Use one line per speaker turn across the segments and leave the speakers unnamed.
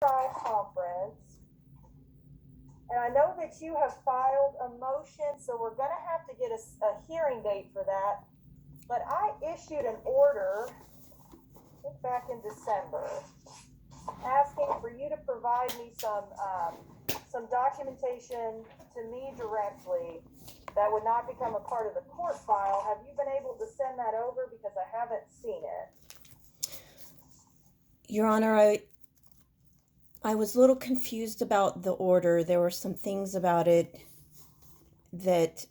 conference, and I know that you have filed a motion, so we're going to have to get a hearing date for that. But I issued an order, I think back in December, asking for you to provide me some documentation to me directly that would not become a part of the court file. Have you been able to send that over? Because I haven't seen it.
Your Honor, I was a little confused about the order. There were some things about it that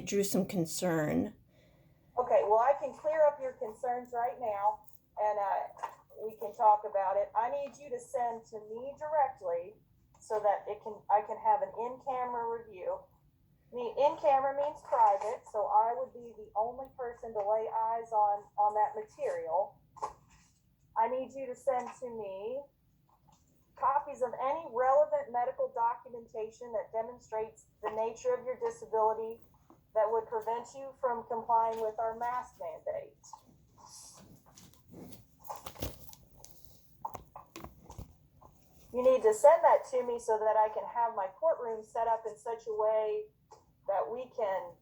drew some concern.
Okay, well, I can clear up your concerns right now, and we can talk about it. I need you to send to me directly so that I can have an in-camera review. In-camera means private, so I would be the only person to lay eyes on that material. I need you to send to me copies of any relevant medical documentation that demonstrates the nature of your disability that would prevent you from complying with our mask mandate. You need to send that to me so that I can have my courtroom set up in such a way that we can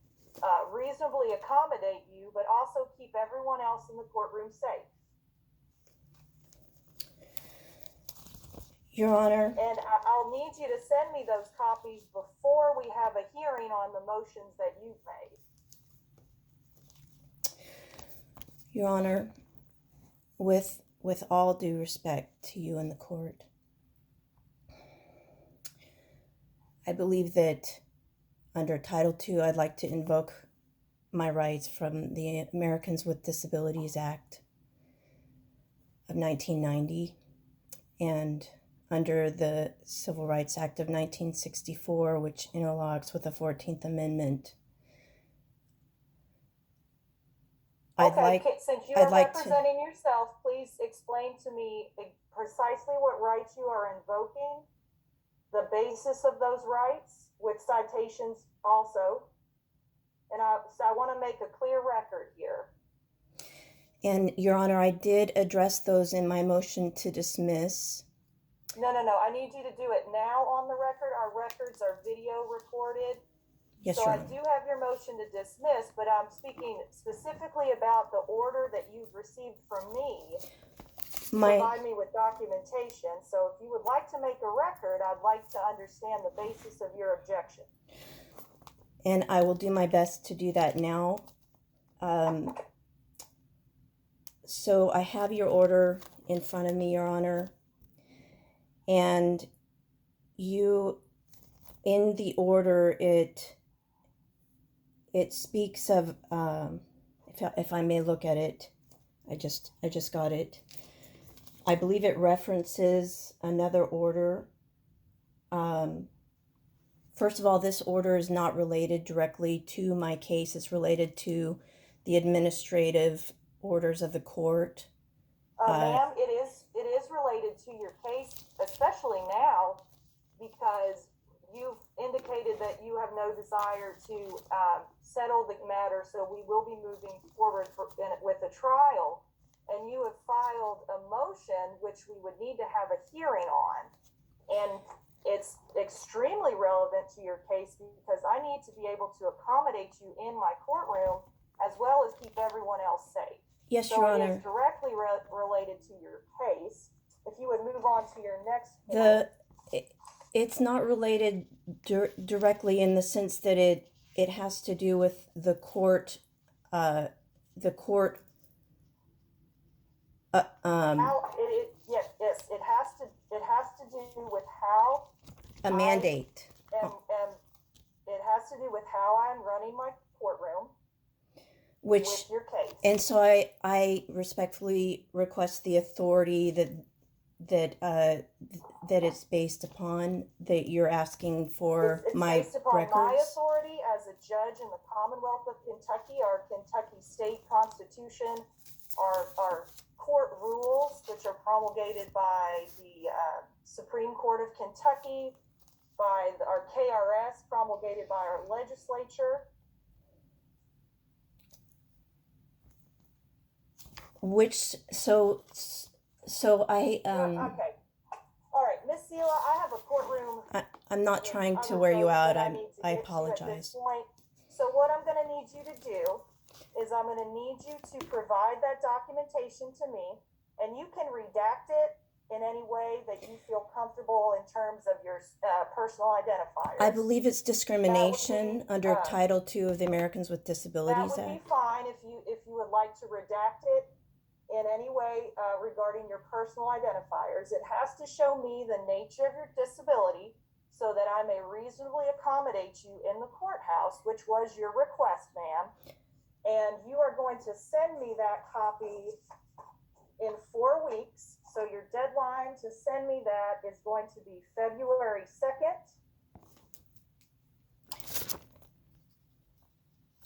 reasonably accommodate you, but also keep everyone else in the courtroom safe.
Your Honor.
And I'll need you to send me those copies before we have a hearing on the motions that you've made.
Your Honor, with all due respect to you and the court, I believe that under Title II, I'd like to invoke my rights from the Americans with Disabilities Act of 1990 and under the Civil Rights Act of 1964, which interlocks with the 14th Amendment.
Since you are representing yourself, please explain to me precisely what rights you are invoking, the basis of those rights, with citations also. And I want to make a clear record here.
And, Your Honor, I did address those in my motion to dismiss.
No. I need you to do it now on the record. Our records are video recorded.
Yes,
so
Your
I
Honor.
do have your motion to dismiss, but I'm speaking specifically about the order that you've received from me. Provide me with documentation. So if you would like to make a record, I'd like to understand the basis of your objection.
And I will do my best to do that now. So I have your order in front of me, Your Honor. And you, in the order, it speaks of, if I may look at it, I just got it. I believe it references another order. First of all, this order is not related directly to my case. It's related to the administrative orders of the court.
Ma'am, it is related to your case, especially now, because you've indicated that you have no desire to settle the matter, so we will be moving forward with a trial. And you have filed a motion which we would need to have a hearing on. And it's extremely relevant to your case because I need to be able to accommodate you in my courtroom as well as keep everyone else safe.
Yes, Your Honor.
So it is directly related to your case. If you would move on to your next point.
It's not related directly in the sense that it has to do with the court. Yes, it has to do with how a mandate.
And it has to do with how I'm running my courtroom.
With
your case.
And so I respectfully request the authority that it's based upon, that you're asking for
it's
my
based upon
records.
My authority as a judge in the Commonwealth of Kentucky, our Kentucky State Constitution, our court rules, which are promulgated by the Supreme Court of Kentucky, by our KRS, promulgated by our legislature.
So
Okay. All right, Miss Sela, I have a courtroom.
I'm not
with
trying to
other
wear you
folks
out.
that I need to
I
get to at this
apologize.
point. So what I'm gonna need you to do is I'm gonna need you to provide that documentation to me, and you can redact it in any way that you feel comfortable in terms of your personal identifiers.
I believe it's discrimination under Title II of the Americans with Disabilities
That would be
Act.
fine if you would like to redact it in any way regarding your personal identifiers. It has to show me the nature of your disability so that I may reasonably accommodate you in the courthouse, which was your request, ma'am. And you are going to send me that copy in 4 weeks. So your deadline to send me that is going to be February 2nd.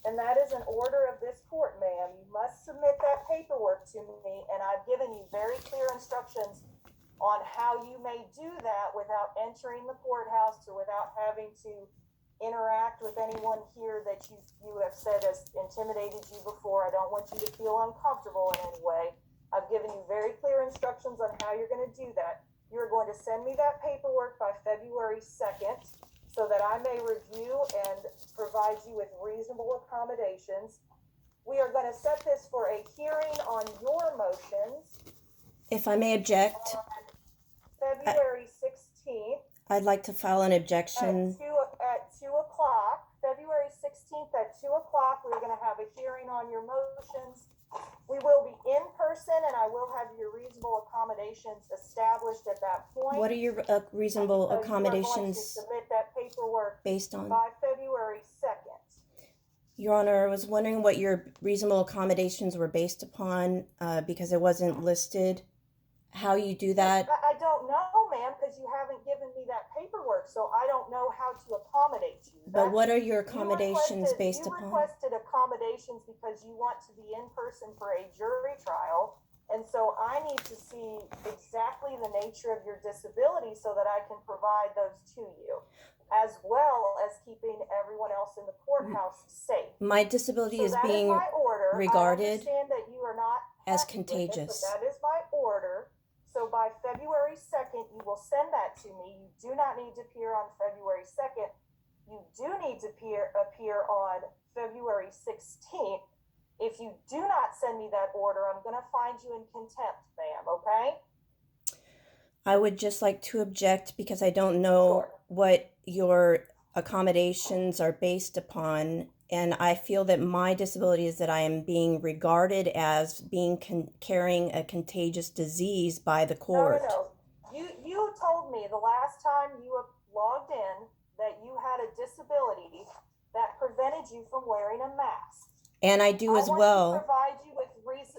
And that is an order of this court, ma'am. You must submit that paperwork to me, and I've given you very clear instructions on how you may do that without entering the courthouse or without having to interact with anyone here that you have said has intimidated you before. I don't want you to feel uncomfortable in any way. I've given you very clear instructions on how you're going to do that. You're going to send me that paperwork by February 2nd. So that I may review and provide you with reasonable accommodations. We are going to set this for a hearing on your motions.
If I may object,
on February 16th.
I'd like to file an objection.
At 2 o'clock, February 16th at 2 o'clock, we're going to have a hearing on your motions. We will be in person, and I will have your reasonable accommodations established at that point.
What are your reasonable accommodations
you are going to submit that paperwork
based on?
By February 2nd.
Your Honor, I was wondering what your reasonable accommodations were based upon because it wasn't listed. How you do that?
I don't know, ma'am, because you haven't given me that paperwork, so I don't know how to accommodate you.
But what are your accommodations based upon?
You requested accommodations because you want to be in person for a jury trial, and so I need to see exactly the nature of your disability so that I can provide those to you, as well as keeping everyone else in the courthouse safe.
My disability is being regarded
that you are not
as contagious.
But that is my order. So by February 2nd, you will send that to me. You do not need to appear on February 2nd. You do need to appear on February 16th. If you do not send me that order, I'm going to find you in contempt, ma'am, okay?
I would just like to object because I don't know what your accommodations are based upon. And I feel that my disability is that I am being regarded as being carrying a contagious disease by the court.
No. You told me the last time you logged in that you had a disability that prevented you from wearing a mask.
And I do as well.
I want to provide you with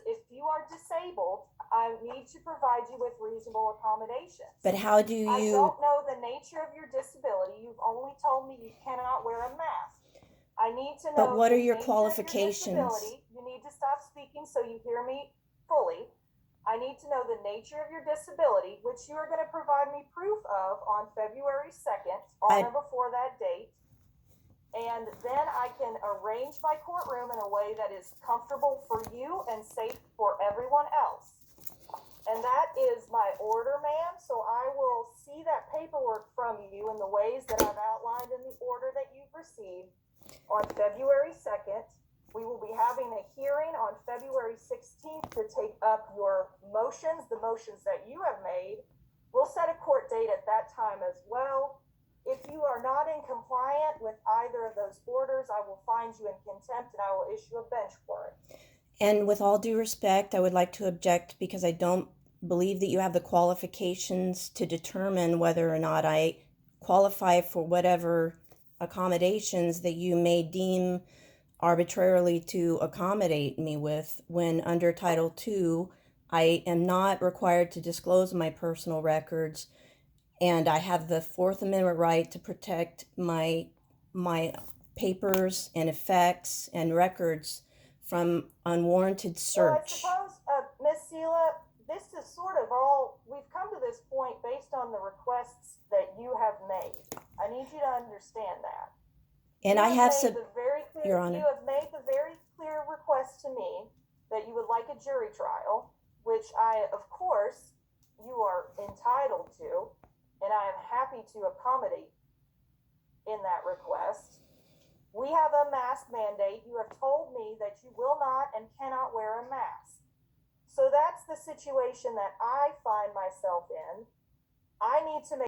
if you are disabled, I need to provide you with reasonable accommodations.
But how do you?
I don't know the nature of your disability. You've only told me you cannot wear a mask. I need to know.
But what are your qualifications?
You need to stop speaking so you hear me fully. I need to know the nature of your disability, which you are going to provide me proof of on February 2nd, on or before that date. And then I can arrange my courtroom in a way that is comfortable for you and safe for everyone else. And that is my order, ma'am. So I will see that paperwork from you in the ways that I've outlined in the order that you've received. On February 2nd, we will be having a hearing on February 16th to take up your motions, the motions that you have made. We'll set a court date at that time as well. If you are not in compliance with either of those orders, I will find you in contempt and I will issue a bench warrant.
And with all due respect, I would like to object because I don't believe that you have the qualifications to determine whether or not I qualify for whatever accommodations that you may deem arbitrarily to accommodate me with, when under Title II, I am not required to disclose my personal records, and I have the Fourth Amendment right to protect my papers and effects and records from unwarranted search.
Well, I suppose, Ms. Sela, this is sort of all, we've come to this point based on the requests that you have made. I need you to understand that.
And I have
Your Honor. You have made the very clear request to me that you would like a jury trial, which which I, of course, you are entitled to, and I am happy to accommodate in that request. We have a mask mandate. You have told me that you will not and cannot wear a mask. So that's the situation that I find myself in. I need to make